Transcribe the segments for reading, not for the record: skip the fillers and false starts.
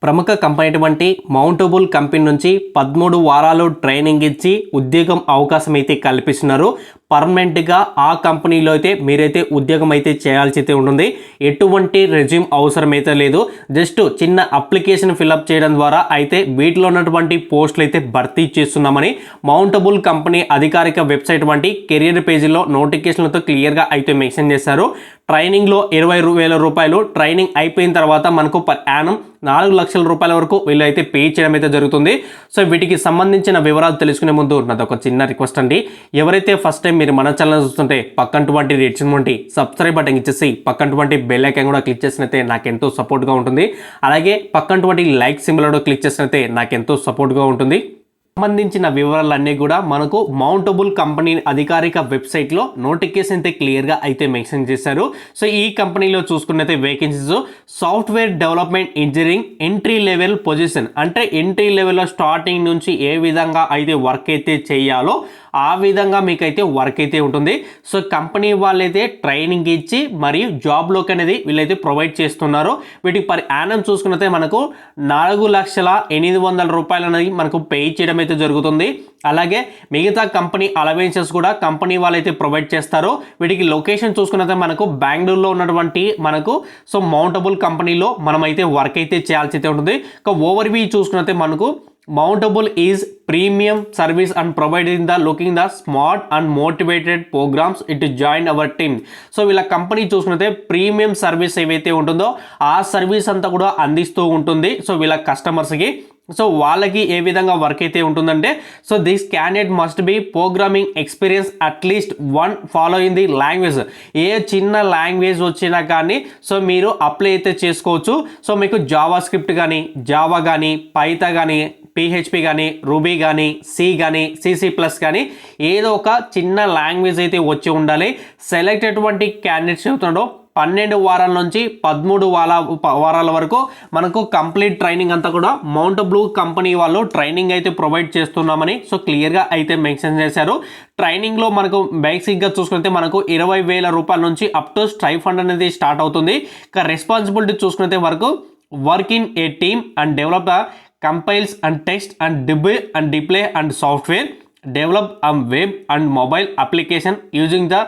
ప్రముఖ కంపెనీ అటువంటి mountable company నుంచి 13 వారాలు ట్రైనింగ్ ఇచ్చి ఉద్యోగం అవకాశం అయితే కల్పిస్తున్నారు. పర్మనెంట్గా ఆ కంపెనీలో అయితే మీరైతే ఉద్యోగం అయితే చేయాల్సి అయితే ఉంటుంది. ఎటువంటి రెజ్యూమ్ అవసరం అయితే లేదు. జస్ట్ చిన్న అప్లికేషన్ ఫిల్అప్ చేయడం ద్వారా అయితే వీటిలో ఉన్నటువంటి పోస్టులు అయితే భర్తీ చేస్తున్నామని మౌంటబుల్ కంపెనీ అధికారిక వెబ్సైట్ వంటి కెరియర్ పేజీలో నోటిఫికేషన్లతో క్లియర్గా అయితే మెన్షన్ చేశారు. ట్రైనింగ్లో 20,000 రూపాయలు, ట్రైనింగ్ అయిపోయిన తర్వాత మనకు పర్ యానం 4 లక్షల రూపాయల వరకు వీళ్ళైతే పే చేయడం అయితే జరుగుతుంది. సో వీటికి సంబంధించిన వివరాలు తెలుసుకునే ముందు నాది ఒక చిన్న రిక్వెస్ట్ అండి. ఎవరైతే ఫస్ట్ టైం మీరు మన ఛానల్ చూస్తుంటే పక్కనటువంటి రెడ్ సబ్స్క్రైబ్ బటన్ ఇచ్చేసి పక్కనటువంటి బెల్ ఐకాన్ కూడా క్లిక్ చేసినైతే నాకు ఎంతో సపోర్ట్గా ఉంటుంది. అలాగే పక్కనటువంటి లైక్ సింబల్ కూడా క్లిక్ చేసినైతే నాకు ఎంతో సపోర్ట్గా ఉంటుంది. సంబంధించిన వివరాలన్నీ కూడా మనకు మౌంటబుల్ కంపెనీ అధికారిక వెబ్సైట్లో నోటిఫికేషన్ అయితే క్లియర్గా అయితే మెన్షన్ చేశారు. సో ఈ కంపెనీలో చూసుకున్నైతే vacancies software development engineering entry level position, అంటే ఎంట్రీ లెవెల్లో స్టార్టింగ్ నుంచి ఏ విధంగా అయితే వర్క్ అయితే చేయాలో ఆ విధంగా మీకైతే వర్క్ అయితే ఉంటుంది. సో కంపెనీ వాళ్ళైతే ట్రైనింగ్ ఇచ్చి మరియు జాబ్లోకి అనేది వీళ్ళైతే ప్రొవైడ్ చేస్తున్నారు. వీటికి పర్ యానం చూసుకున్నైతే మనకు 4,800,000 రూపాయలు అనేది మనకు పే చేయడం అయితే జరుగుతుంది. అలాగే మిగతా కంపెనీ అలవెన్సెస్ కూడా కంపెనీ వాళ్ళైతే ప్రొవైడ్ చేస్తారు. వీటికి లొకేషన్ చూసుకున్నైతే మనకు బెంగళూరులో ఉన్నటువంటి మనకు సో మౌంటబుల్ కంపెనీలో మనమైతే వర్క్ అయితే చేయాల్సి అయితే ఉంటుంది. ఇక ఓవర్వ్యూ చూసుకున్నైతే మనకు Mountable is premium service and providing the looking the smart and motivated programs it join our team. So వీళ్ళ కంపెనీ చూసుకుంటే ప్రీమియం సర్వీస్ ఏవైతే ఉంటుందో ఆ సర్వీస్ అంతా కూడా అందిస్తూ ఉంటుంది. సో వీళ్ళ కస్టమర్స్కి సో వాళ్ళకి ఏ విధంగా వర్క్ అయితే ఉంటుందంటే so this candidate must be programming experience at least one following the language. ఏ చిన్న లాంగ్వేజ్ వచ్చినా కానీ సో మీరు అప్లై అయితే చేసుకోవచ్చు. సో మీకు జావా స్క్రిప్ట్ కానీ, జావా కానీ, పైథాన్ కానీ, పిహెచ్పి కానీ, రూబీ కానీ, సి కానీ, సిసి ప్లస్ కానీ ఏదో ఒక చిన్న లాంగ్వేజ్ అయితే వచ్చి ఉండాలి. సెలెక్ట్ అటువంటి క్యాండిడేట్స్ చెబుతున్నాడో 12 వారాల నుంచి 13 వారాల వరకు మనకు కంప్లీట్ ట్రైనింగ్ అంతా కూడా మౌంటబ్లూ కంపెనీ వాళ్ళు ట్రైనింగ్ అయితే ప్రొవైడ్ చేస్తున్నామని సో క్లియర్గా అయితే మెన్షన్ చేశారు. ట్రైనింగ్లో మనకు బేసిక్గా చూసుకుంటే మనకు 20,000 రూపాయల నుంచి అప్ టు స్టైఫండ్ అనేది స్టార్ట్ అవుతుంది. ఇక రెస్పాన్సిబిలిటీ చూసుకుంటే వరకు work in a team and develop the compiles and text and debug and display and software, develop a web and mobile application using the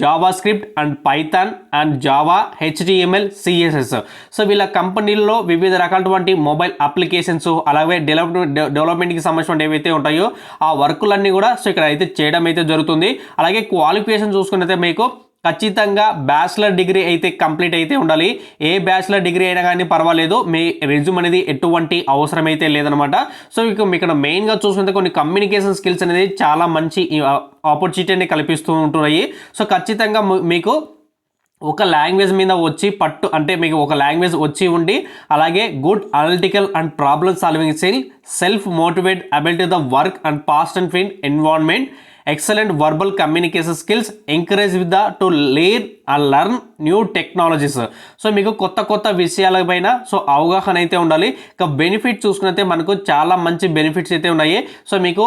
JavaScript and Python and Java, HTML, CSS. So వీళ్ళ కంపెనీల్లో వివిధ రకాలటువంటి mobile applications అలాగే డెవలప్మెంట్కి సంబంధించిన ఏవైతే ఉంటాయో ఆ వర్కులన్నీ కూడా సో ఇక్కడ అయితే చేయడం అయితే జరుగుతుంది. అలాగే క్వాలిఫికేషన్ చూసుకున్నైతే మీకు ఖచ్చితంగా బ్యాచిలర్ డిగ్రీ అయితే కంప్లీట్ అయితే ఉండాలి. ఏ బ్యాచిలర్ డిగ్రీ అయినా కానీ పర్వాలేదు, మీ రెజ్యూమ్ అనేది ఎటువంటి అవసరం అయితే లేదనమాట. సో ఇక్కడ మెయిన్గా చూసుకుంటే కొన్ని కమ్యూనికేషన్ స్కిల్స్ అనేది చాలా మంచి ఆపర్చునిటీ అనేది కల్పిస్తూ ఉంటున్నాయి. సో ఖచ్చితంగా మీకు ఒక లాంగ్వేజ్ మీద వచ్చి పట్టు అంటే మీకు ఒక లాంగ్వేజ్ వచ్చి ఉండి అలాగే good analytical and problem solving skill, self motivate ability the work and fast and fun environment, excellent verbal communication skills, encourage with the to learn new technologies. So మీకు కొత్త విషయాలపైన సో అవగాహన అయితే ఉండాలి. ఇక బెనిఫిట్ చూసుకున్నైతే మనకు చాలా మంచి బెనిఫిట్స్ అయితే ఉన్నాయి. సో మీకు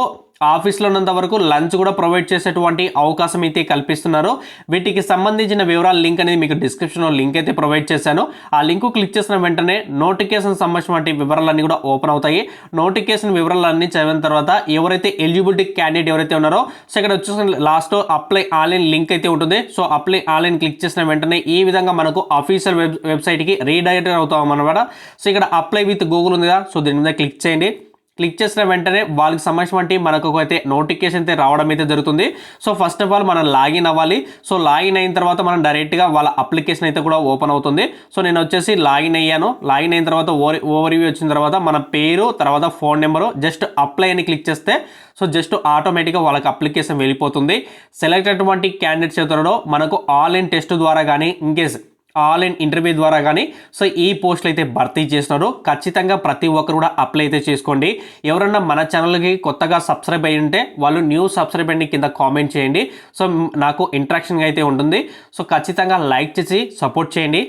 ఆఫీస్లో ఉన్నంత వరకు లంచ్ కూడా ప్రొవైడ్ చేసేటువంటి అవకాశం అయితే కల్పిస్తున్నారు. వీటికి సంబంధించిన వివరాల లింక్ అనేది మీకు డిస్క్రిప్షన్లో లింక్ అయితే ప్రొవైడ్ చేశాను. ఆ లింక్ క్లిక్ చేసిన వెంటనే నోటిఫికేషన్ సంబంధించిన వివరాలన్నీ కూడా ఓపెన్ అవుతాయి. నోటిఫికేషన్ వివరాలన్నీ చదివిన తర్వాత ఎవరైతే ఎలిజిబిలిటీ క్యాండిడేట్ ఎవరైతే ఉన్నారో సో ఇక్కడ వచ్చేసి లాస్ట్ అప్లై ఆన్లైన్ లింక్ అయితే ఉంటుంది. సో అప్లై ఆన్లైన్ క్లిక్ చేసిన వెంటనే ఈ విధంగా మనకు అఫీషియల్ వెబ్సైట్కి రీడైరెక్ట్ అవుతాం అనమాట. సో ఇక్కడ అప్లై విత్ గూగుల్ ఉంది కదా, సో దీని మీద క్లిక్ చేయండి. క్లిక్ చేసిన వెంటనే వాళ్ళకి సంబంధించి మనకు అయితే నోటిఫికేషన్ అయితే రావడం అయితే జరుగుతుంది. సో ఫస్ట్ ఆఫ్ ఆల్ మనం లాగిన్ అవ్వాలి. సో లాగిన్ అయిన తర్వాత మనం డైరెక్ట్గా వాళ్ళ అప్లికేషన్ అయితే కూడా ఓపెన్ అవుతుంది. సో నేను వచ్చేసి లాగిన్ అయ్యాను. లాగిన్ అయిన తర్వాత ఓవర్వ్యూ వచ్చిన తర్వాత మన పేరు తర్వాత ఫోన్ నెంబరు జస్ట్ అప్లై అని క్లిక్ చేస్తే సో జస్ట్ ఆటోమేటిక్గా వాళ్ళకి అప్లికేషన్ వెళ్ళిపోతుంది. సెలెక్ట్ అటువంటి క్యాండిడేట్స్ చెప్తున్నాడో మనకు ఆన్లైన్ టెస్ట్ ద్వారా కానీ ఇన్కేస్ ఆన్లైన్ ఇంటర్వ్యూ ద్వారా కానీ సో ఈ పోస్టులు అయితే భర్తీ చేస్తున్నారు. ఖచ్చితంగా ప్రతి ఒక్కరు కూడా అప్లై అయితే చేసుకోండి. ఎవరన్నా మన ఛానల్కి కొత్తగా సబ్స్క్రైబ్ అయ్యి ఉంటే వాళ్ళు న్యూ సబ్స్క్రైబ్ అయ్యి కింద కామెంట్ చేయండి. సో నాకు ఇంట్రాక్షన్గా అయితే ఉంటుంది. సో ఖచ్చితంగా లైక్ చేసి సపోర్ట్ చేయండి.